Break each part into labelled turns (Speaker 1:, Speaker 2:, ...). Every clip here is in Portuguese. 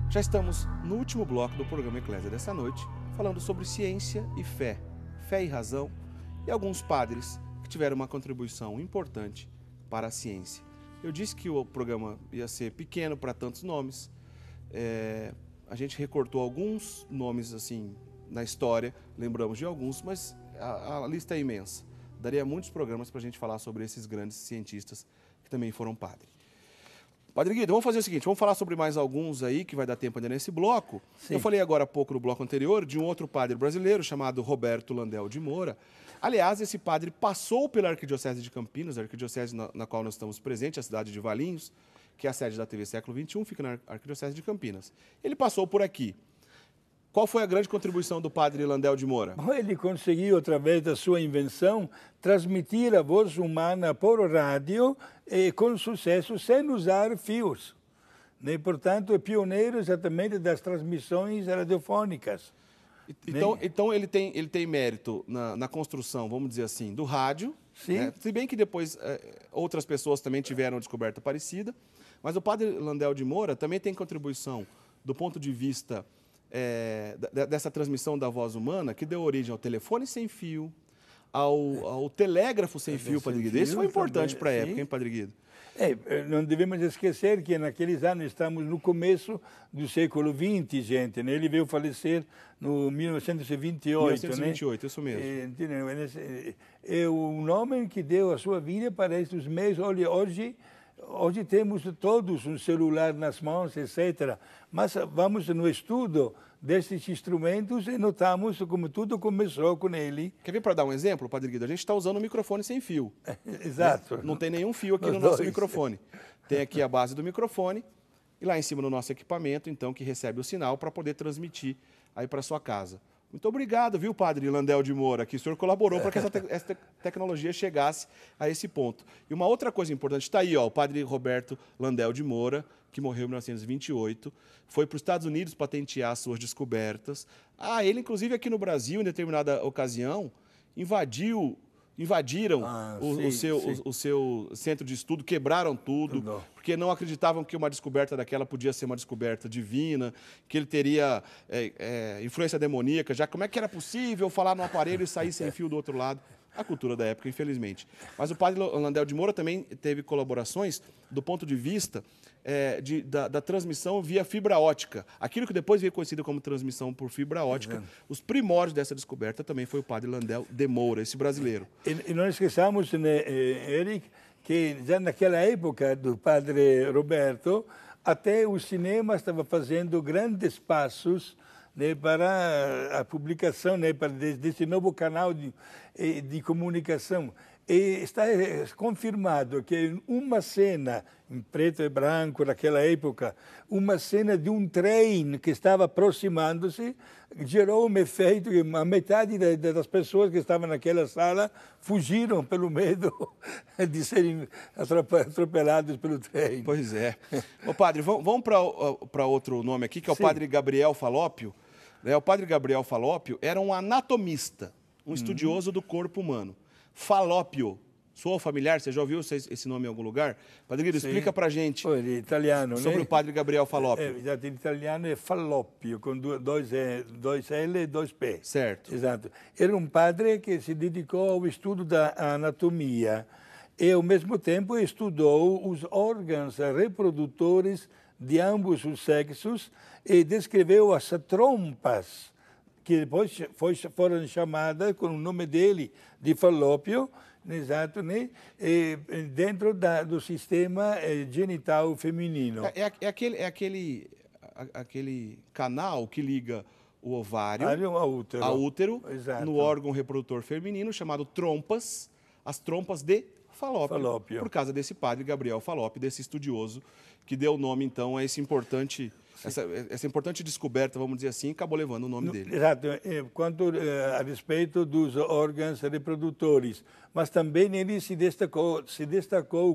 Speaker 1: Já estamos no último bloco do programa Eclésia dessa noite, falando sobre ciência e fé e razão, e alguns padres que tiveram uma contribuição importante para a ciência. Eu disse que o programa ia ser pequeno para tantos nomes, a gente recortou alguns nomes assim na história, lembramos de alguns, mas a lista é imensa. Daria muitos programas para a gente falar sobre esses grandes cientistas que também foram padres. Padre Guido, vamos fazer o seguinte, vamos falar sobre mais alguns aí, que vai dar tempo ainda nesse bloco. Sim. Eu falei agora há pouco no bloco anterior de um outro padre brasileiro chamado Roberto Landel de Moura. Aliás, esse padre passou pela Arquidiocese de Campinas, a arquidiocese na qual nós estamos presentes, a cidade de Valinhos, que é a sede da TV Século XXI, fica na Arquidiocese de Campinas. Ele passou por aqui. Qual foi a grande contribuição do padre Landel de Moura?
Speaker 2: Ele conseguiu, através da sua invenção, transmitir a voz humana por rádio e com sucesso, sem usar fios. E, portanto, é pioneiro exatamente das transmissões radiofônicas.
Speaker 1: Então ele tem mérito na construção, vamos dizer assim, do rádio.
Speaker 2: Sim.
Speaker 1: Né? Se bem que depois outras pessoas também tiveram descoberta parecida. Mas o padre Landel de Moura também tem contribuição do ponto de vista dessa transmissão da voz humana, que deu origem ao telefone sem fio, ao telégrafo sem fio, Padre Guido. Isso foi importante para a época, hein, Padre Guido?
Speaker 2: Não devemos esquecer que naqueles anos estamos no começo do século XX, gente. Né? Ele veio falecer no 1928.
Speaker 1: 1928, né? Isso mesmo.
Speaker 2: É um homem que deu a sua vida para estes meios. Olha, hoje temos todos um celular nas mãos, etc. Mas vamos no estudo desses instrumentos e notamos como tudo começou com ele.
Speaker 1: Quer ver para dar um exemplo, Padre Guido? A gente está usando um microfone sem fio.
Speaker 2: Exato.
Speaker 1: Né? Não tem nenhum fio aqui no nosso microfone. Tem aqui a base do microfone e lá em cima no nosso equipamento, então, que recebe o sinal para poder transmitir aí para sua casa. Muito obrigado, viu, Padre Landel de Moura, que o senhor colaborou para que essa tecnologia chegasse a esse ponto. E uma outra coisa importante, está aí, ó, o Padre Roberto Landel de Moura, que morreu em 1928, foi para os Estados Unidos patentear suas descobertas. Ele, inclusive, aqui no Brasil, em determinada ocasião, invadiram o seu centro de estudo, quebraram tudo, porque não acreditavam que uma descoberta daquela podia ser uma descoberta divina, que ele teria influência demoníaca, já como é que era possível falar no aparelho e sair sem fio do outro lado? A cultura da época, infelizmente. Mas o padre Landel de Moura também teve colaborações do ponto de vista da transmissão via fibra ótica. Aquilo que depois veio conhecido como transmissão por fibra ótica, os primórdios dessa descoberta também foi o padre Landel de Moura, esse brasileiro.
Speaker 2: E não esqueçamos, né, Eric, que já naquela época do padre Roberto, até o cinema estava fazendo grandes passos, né, para a publicação, né, desse novo canal de comunicação. E está confirmado que uma cena em preto e branco naquela época, uma cena de um trem que estava aproximando-se, gerou um efeito que a metade das pessoas que estavam naquela sala fugiram pelo medo de serem atropelados pelo trem.
Speaker 1: Pois é. Ô, padre, vamos para outro nome aqui, que é o padre Gabriel Falópio. O padre Gabriel Falópio era um anatomista, um estudioso do corpo humano. Falópio, sou familiar, você já ouviu esse nome em algum lugar? Padre Guido, explica pra gente
Speaker 2: italiano,
Speaker 1: sobre o padre Gabriel Falópio.
Speaker 2: Exato, em italiano é Falloppio, com dois L e dois P.
Speaker 1: Certo.
Speaker 2: Exato. Era um padre que se dedicou ao estudo da anatomia e, ao mesmo tempo, estudou os órgãos reprodutores de ambos os sexos e descreveu as trompas, que depois foram chamadas com o nome dele de Falópio, exato, né? Dentro do sistema genital feminino.
Speaker 1: É aquele canal que liga o ovário ao útero no órgão reprodutor feminino, chamado trompas, as trompas de Falópio. Por causa desse padre Gabriel Falópio, desse estudioso, que deu o nome, então, a essa importante descoberta, vamos dizer assim, acabou levando o nome dele.
Speaker 2: Exato. Quanto a respeito dos órgãos reprodutores, mas também ele se destacou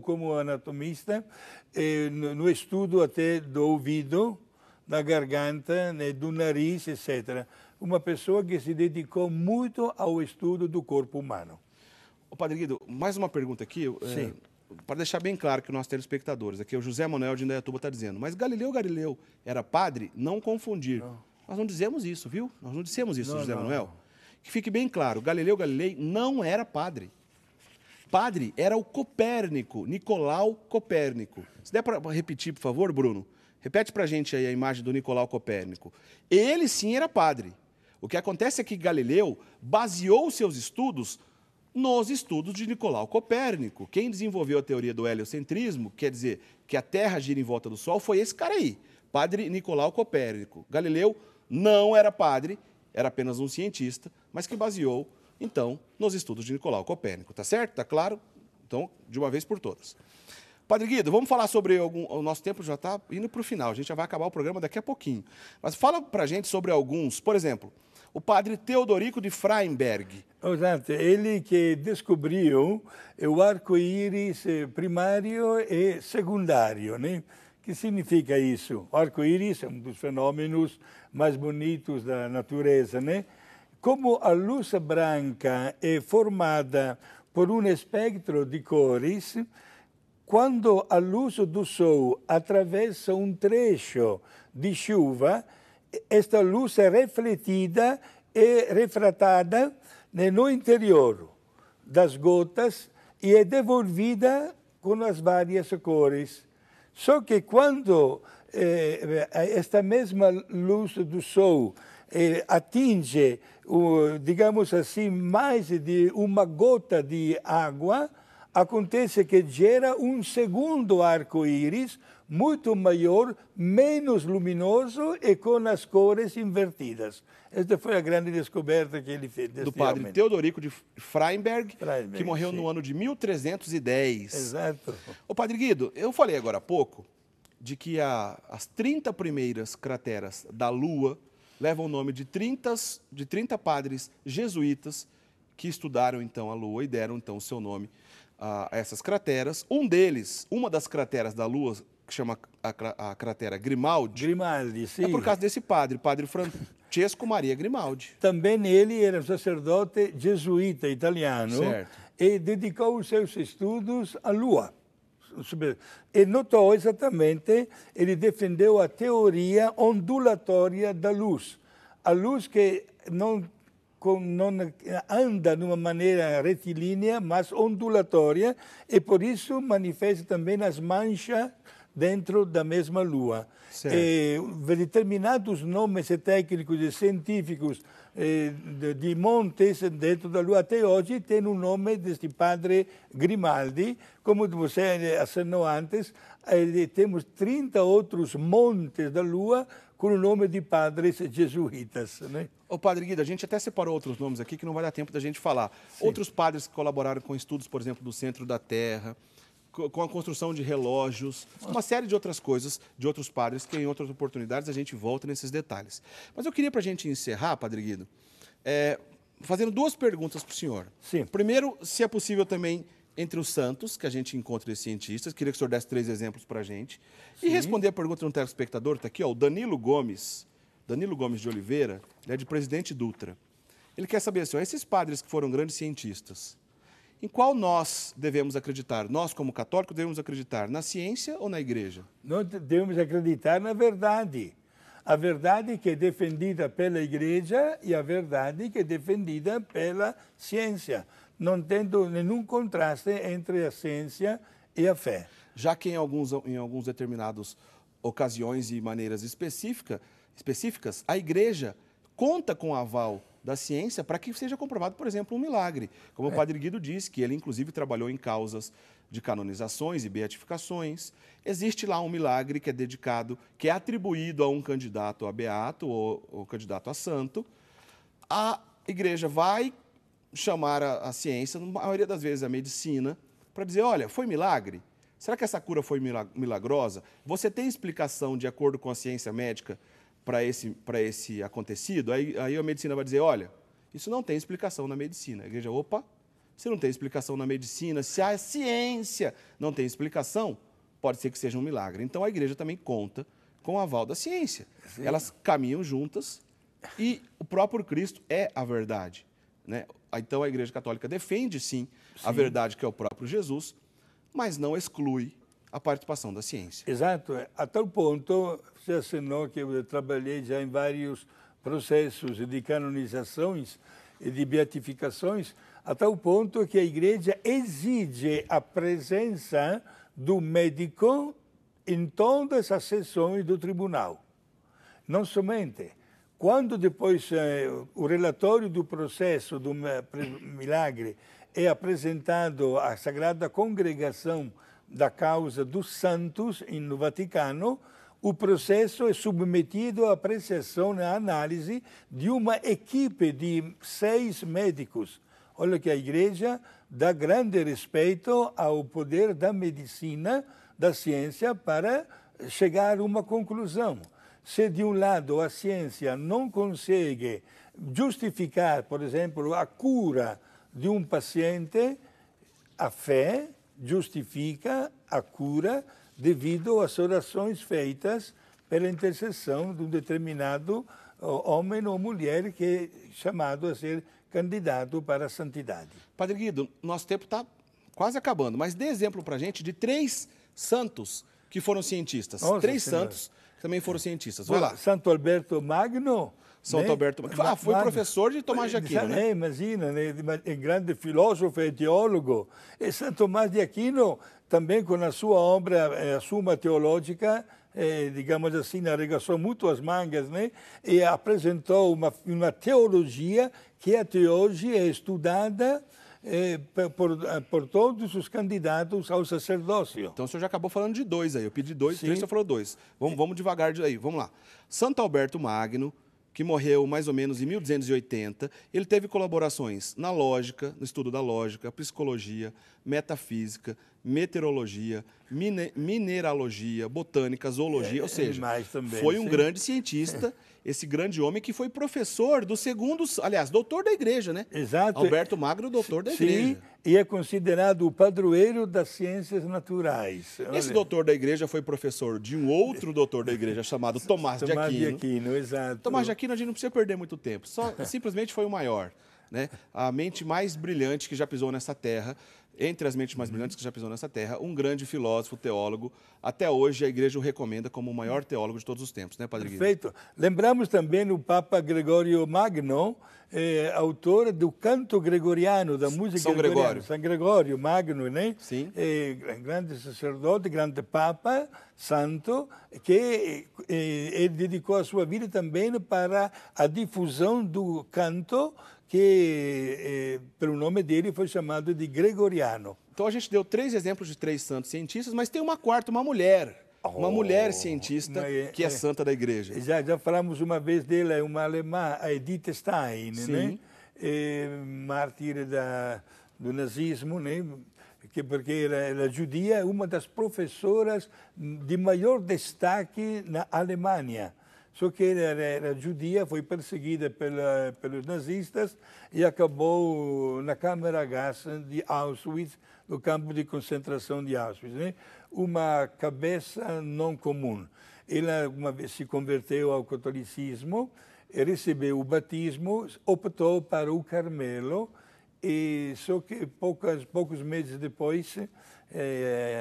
Speaker 2: como anatomista no estudo até do ouvido, da garganta, né, do nariz, etc. Uma pessoa que se dedicou muito ao estudo do corpo humano.
Speaker 1: Ô, Padre Guido, mais uma pergunta aqui.
Speaker 2: Sim.
Speaker 1: para deixar bem claro que os nossos telespectadores, aqui o José Manuel de Indaiatuba está dizendo, mas Galileu Galileu era padre? Não confundir. Não. Nós não dizemos isso, viu? Nós não dissemos isso, José Manuel. Que fique bem claro, Galileu Galilei não era padre. Padre era o Copérnico, Nicolau Copérnico. Se der para repetir, por favor, Bruno, repete para a gente aí a imagem do Nicolau Copérnico. Ele sim era padre. O que acontece é que Galileu baseou seus estudos nos estudos de Nicolau Copérnico. Quem desenvolveu a teoria do heliocentrismo, quer dizer, que a Terra gira em volta do Sol, foi esse cara aí, padre Nicolau Copérnico. Galileu não era padre, era apenas um cientista, mas que baseou, então, nos estudos de Nicolau Copérnico. Tá certo? Tá claro? Então, de uma vez por todas. Padre Guido, vamos falar sobre o nosso tempo já está indo para o final, a gente já vai acabar o programa daqui a pouquinho. Mas fala para a gente sobre alguns, por exemplo, o padre Teodorico de Freyberg.
Speaker 2: Exato, ele que descobriu o arco-íris primário e secundário, né? Que significa isso? O arco-íris é um dos fenômenos mais bonitos da natureza, né? Como a luz branca é formada por um espectro de cores, quando a luz do sol atravessa um trecho de chuva, esta luz é refletida e refratada no interior das gotas e é devolvida com as várias cores. Só que quando esta mesma luz do sol atinge, digamos assim, mais de uma gota de água, acontece que gera um segundo arco-íris muito maior, menos luminoso e com as cores invertidas. Esta foi a grande descoberta que ele fez.
Speaker 1: Do padre Teodorico de Freyberg, que morreu no ano de 1310.
Speaker 2: Exato.
Speaker 1: Ô, padre Guido, eu falei agora há pouco de que as 30 primeiras crateras da Lua levam o nome de 30 padres jesuítas que estudaram então a Lua e deram então o seu nome a essas crateras. Uma das crateras da Lua, que chama a cratera Grimaldi.
Speaker 2: Grimaldi, sim.
Speaker 1: É por causa desse padre Francesco Maria Grimaldi.
Speaker 2: Também ele era um sacerdote jesuíta italiano.
Speaker 1: Certo.
Speaker 2: E dedicou os seus estudos à Lua. E notou exatamente, ele defendeu a teoria ondulatória da luz. A luz que não anda de uma maneira retilínea, mas ondulatória, e por isso manifesta também as manchas dentro da mesma Lua. Determinados nomes técnicos e científicos de montes dentro da Lua até hoje têm o nome deste padre Grimaldi. Como você assinou antes, temos 30 outros montes da Lua com o nome de padres jesuítas, né?
Speaker 1: Ô, padre Guido, a gente até separou outros nomes aqui que não vai dar tempo da gente falar. Sim. Outros padres que colaboraram com estudos, por exemplo, do centro da Terra, com a construção de relógios, uma série de outras coisas, de outros padres, que em outras oportunidades a gente volta nesses detalhes. Mas eu queria, para a gente encerrar, padre Guido, fazendo duas perguntas para o senhor.
Speaker 2: Sim.
Speaker 1: Primeiro, se é possível também, entre os santos, que a gente encontra esses cientistas, queria que o senhor desse 3 exemplos para a gente. Sim. E responder a pergunta de um telespectador, está aqui, ó, o Danilo Gomes de Oliveira, ele é de Presidente Dutra. Ele quer saber assim, ó, esses padres que foram grandes cientistas, em qual nós devemos acreditar? Nós, como católicos, devemos acreditar na ciência ou na igreja?
Speaker 2: Nós devemos acreditar na verdade. A verdade que é defendida pela igreja e a verdade que é defendida pela ciência, não tendo nenhum contraste entre a ciência e a fé.
Speaker 1: Já que em alguns determinadas ocasiões e maneiras específicas, a igreja conta com o aval da ciência para que seja comprovado, por exemplo, um milagre. Como o padre Guido disse, que ele inclusive trabalhou em causas de canonizações e beatificações. Existe lá um milagre que é dedicado, que é atribuído a um candidato a beato ou candidato a santo. A igreja vai chamar a ciência, na maioria das vezes a medicina, para dizer, olha, foi milagre? Será que essa cura foi milagrosa? Você tem explicação de acordo com a ciência médica para esse acontecido? Aí a medicina vai dizer, olha, isso não tem explicação na medicina. A igreja, opa, se não tem explicação na medicina, se a ciência não tem explicação, pode ser que seja um milagre. Então a igreja também conta com o aval da ciência. Sim. Elas caminham juntas e o próprio Cristo é a verdade, né? Então a igreja católica defende, sim, a verdade que é o próprio Jesus, mas não exclui a participação da ciência.
Speaker 2: Exato. A tal ponto, você assinou que eu trabalhei já em vários processos de canonizações e de beatificações, a tal ponto que a Igreja exige a presença do médico em todas as sessões do tribunal. Não somente. Quando depois o relatório do processo do milagre é apresentado à Sagrada Congregação da causa dos santos no Vaticano, o processo é submetido à apreciação e à análise de uma equipe de 6 médicos. Olha que a Igreja dá grande respeito ao poder da medicina, da ciência, para chegar a uma conclusão. Se, de um lado, a ciência não consegue justificar, por exemplo, a cura de um paciente, a fé justifica a cura devido às orações feitas pela intercessão de um determinado homem ou mulher que é chamado a ser candidato para a santidade.
Speaker 1: Padre Guido, nosso tempo está quase acabando, mas dê exemplo para a gente de 3 santos que foram cientistas.
Speaker 2: Nossa,
Speaker 1: 3
Speaker 2: senhora.
Speaker 1: santos que também foram cientistas. Vai lá.
Speaker 2: Santo Alberto Magno.
Speaker 1: Santo Alberto Magno. Ah, foi professor de Tomás de Aquino, né?
Speaker 2: Imagina, né? Grande filósofo e teólogo. E Santo Tomás de Aquino, também com a sua obra, a Suma Teológica, digamos assim, arregaçou muito as mangas, né? E apresentou uma teologia que até hoje é estudada por todos os candidatos ao sacerdócio.
Speaker 1: Então o senhor já acabou falando de 2 aí. Eu pedi 2,
Speaker 2: Sim.
Speaker 1: 3, o senhor falou 2. Vamos devagar aí. Vamos lá. Santo Alberto Magno, que morreu mais ou menos em 1280, ele teve colaborações na lógica, no estudo da lógica, psicologia, metafísica, meteorologia, mineralogia, botânica, zoologia, ou seja,
Speaker 2: também,
Speaker 1: foi um
Speaker 2: sim.
Speaker 1: grande cientista, esse grande homem que foi professor do segundo, aliás, doutor da igreja, né?
Speaker 2: Exato.
Speaker 1: Alberto Magno, doutor da
Speaker 2: Sim,
Speaker 1: igreja.
Speaker 2: e é considerado o padroeiro das ciências naturais.
Speaker 1: Esse
Speaker 2: Olha.
Speaker 1: doutor da igreja foi professor de um outro doutor da igreja chamado Tomás de
Speaker 2: Tomás de
Speaker 1: Aquino.
Speaker 2: Aquino, exato.
Speaker 1: Tomás de Aquino a gente não precisa perder muito tempo, simplesmente foi o maior, né? A mente mais brilhante que já pisou nessa terra, entre as mentes mais brilhantes que já pisou nessa terra, um grande filósofo, teólogo. Até hoje a igreja o recomenda como o maior teólogo de todos os tempos, né, Padre Guido?
Speaker 2: Perfeito. Lembramos também o Papa Gregório Magno, autor do canto gregoriano, da música
Speaker 1: São
Speaker 2: gregoriana.
Speaker 1: Gregório.
Speaker 2: São Gregório Magno, né?
Speaker 1: Sim.
Speaker 2: Grande sacerdote, grande Papa, santo, que ele dedicou a sua vida também para a difusão do canto, que pelo nome dele foi chamado de gregoriano.
Speaker 1: Então a gente deu 3 exemplos de 3 santos cientistas, mas tem uma quarta, uma mulher. Uma mulher cientista que é santa da igreja.
Speaker 2: Já falamos uma vez dela, é uma alemã, a Edith Stein, né? Mártir do nazismo, né? Porque era judia, uma das professoras de maior destaque na Alemanha. Só que ela era judia, foi perseguida pelos nazistas e acabou na câmara gás de Auschwitz, no campo de concentração de Auschwitz, né? Uma cabeça não comum. Ela uma vez se converteu ao catolicismo, recebeu o batismo, optou para o Carmelo, e só que poucos meses depois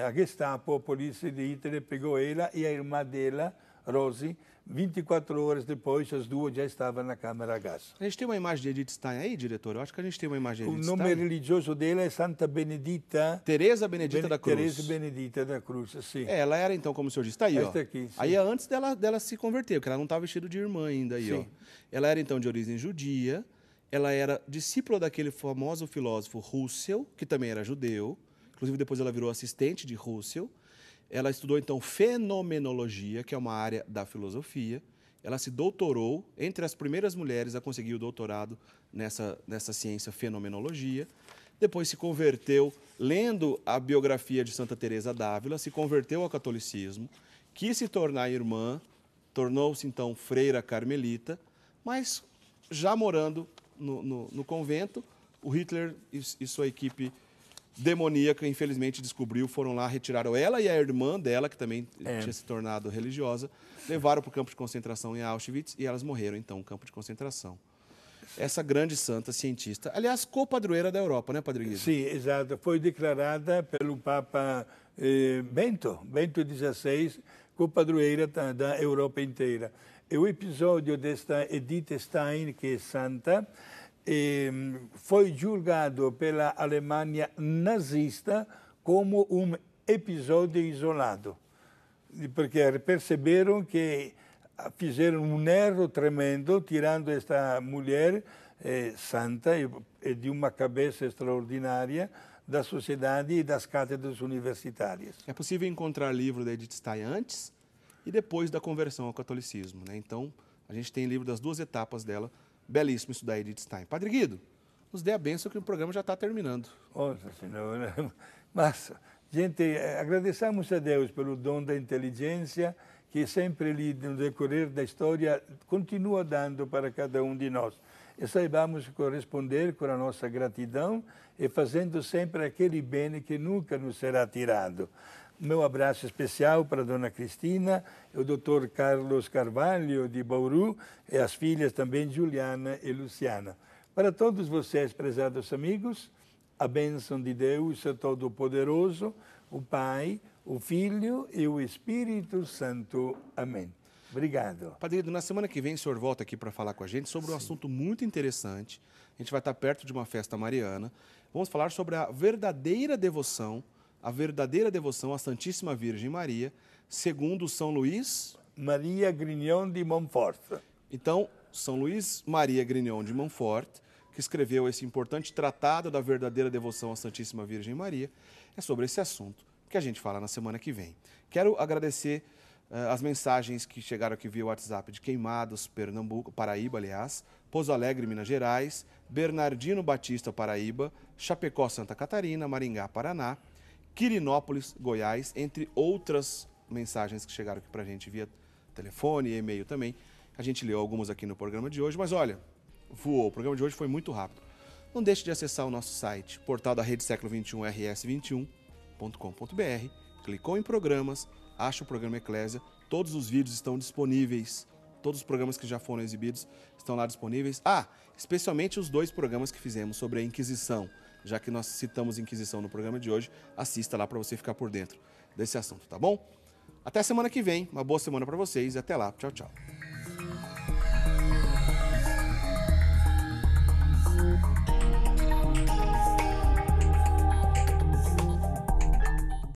Speaker 2: a Gestapo, a polícia de Hitler, pegou ela e a irmã dela, Rosie. 24 horas depois, as duas já estavam na câmara a gás.
Speaker 1: A gente tem uma imagem de Edith Stein aí, diretor? Eu acho que a gente tem uma imagem de Edith
Speaker 2: Stein. O nome religioso dela é Santa Benedita...
Speaker 1: Teresa Benedita da Cruz.
Speaker 2: Teresa Benedita da Cruz, sim.
Speaker 1: Ela era então, como o senhor disse, está aí, ó.
Speaker 2: Aqui,
Speaker 1: aí é antes dela se converter, porque ela não estava vestida de irmã ainda aí, ó. Ela era então de origem judia, ela era discípula daquele famoso filósofo Russell, que também era judeu, inclusive depois ela virou assistente de Russell. Ela estudou então fenomenologia, que é uma área da filosofia. Ela se doutorou, entre as primeiras mulheres a conseguir o doutorado nessa ciência fenomenologia. Depois se converteu, lendo a biografia de Santa Teresa d'Ávila, se converteu ao catolicismo, quis se tornar irmã, tornou-se então freira carmelita, mas já morando no convento, o Hitler e sua equipe demoníaca, infelizmente, descobriu, foram lá, retiraram ela e a irmã dela, que também tinha se tornado religiosa, levaram para o campo de concentração em Auschwitz e elas morreram, então, no campo de concentração. essa grande santa cientista. Aliás, co-padroeira da Europa, né, Padre Guido?
Speaker 2: Sim, exato. Foi declarada pelo Papa Bento XVI, co-padroeira da Europa inteira. E o episódio desta Edith Stein, que é santa, foi julgado pela Alemanha nazista como um episódio isolado, porque perceberam que fizeram um erro tremendo, tirando esta mulher santa e de uma cabeça extraordinária da sociedade e das cátedras universitárias.
Speaker 1: É possível encontrar livro da Edith Stein antes e depois da conversão ao catolicismo, né? Então, a gente tem livro das duas etapas dela, belíssimo isso da Edith Stein. Padre Guido, nos dê a bênção que o programa já está terminando.
Speaker 2: Nossa Senhora, mas, gente, agradecemos a Deus pelo dom da inteligência que sempre Ele, no decorrer da história, continua dando para cada um de nós. E saibamos corresponder com a nossa gratidão e fazendo sempre aquele bem que nunca nos será tirado. Meu abraço especial para a Dona Cristina, o Dr. Carlos Carvalho, de Bauru, e as filhas também, Juliana e Luciana. Para todos vocês, prezados amigos, a bênção de Deus Todo-Poderoso, o Pai, o Filho e o Espírito Santo. Amém. Obrigado.
Speaker 1: Padre Guido, na semana que vem o senhor volta aqui para falar com a gente sobre um assunto muito interessante. A gente vai estar perto de uma festa mariana. Vamos falar sobre a verdadeira devoção à Santíssima Virgem Maria, segundo São Luís
Speaker 2: Maria Grignon de Montfort.
Speaker 1: Então, São Luís Maria Grignon de Montfort, que escreveu esse importante tratado da verdadeira devoção à Santíssima Virgem Maria, é sobre esse assunto que a gente fala na semana que vem. Quero agradecer as mensagens que chegaram aqui via WhatsApp de Queimados, Pernambuco, Paraíba, aliás, Pouso Alegre, Minas Gerais, Bernardino Batista, Paraíba, Chapecó, Santa Catarina, Maringá, Paraná, Quirinópolis, Goiás, entre outras mensagens que chegaram aqui para a gente via telefone e e-mail também. A gente leu algumas aqui no programa de hoje, mas olha, voou. O programa de hoje foi muito rápido. Não deixe de acessar o nosso site, portal da Rede Século XXI, rs21.com.br. Clicou em programas, acha o programa Eclésia. Todos os vídeos estão disponíveis. Todos os programas que já foram exibidos estão lá disponíveis. Especialmente os 2 programas que fizemos sobre a Inquisição. Já que nós citamos Inquisição no programa de hoje, assista lá para você ficar por dentro desse assunto, tá bom? Até semana que vem, uma boa semana para vocês e até lá. Tchau, tchau.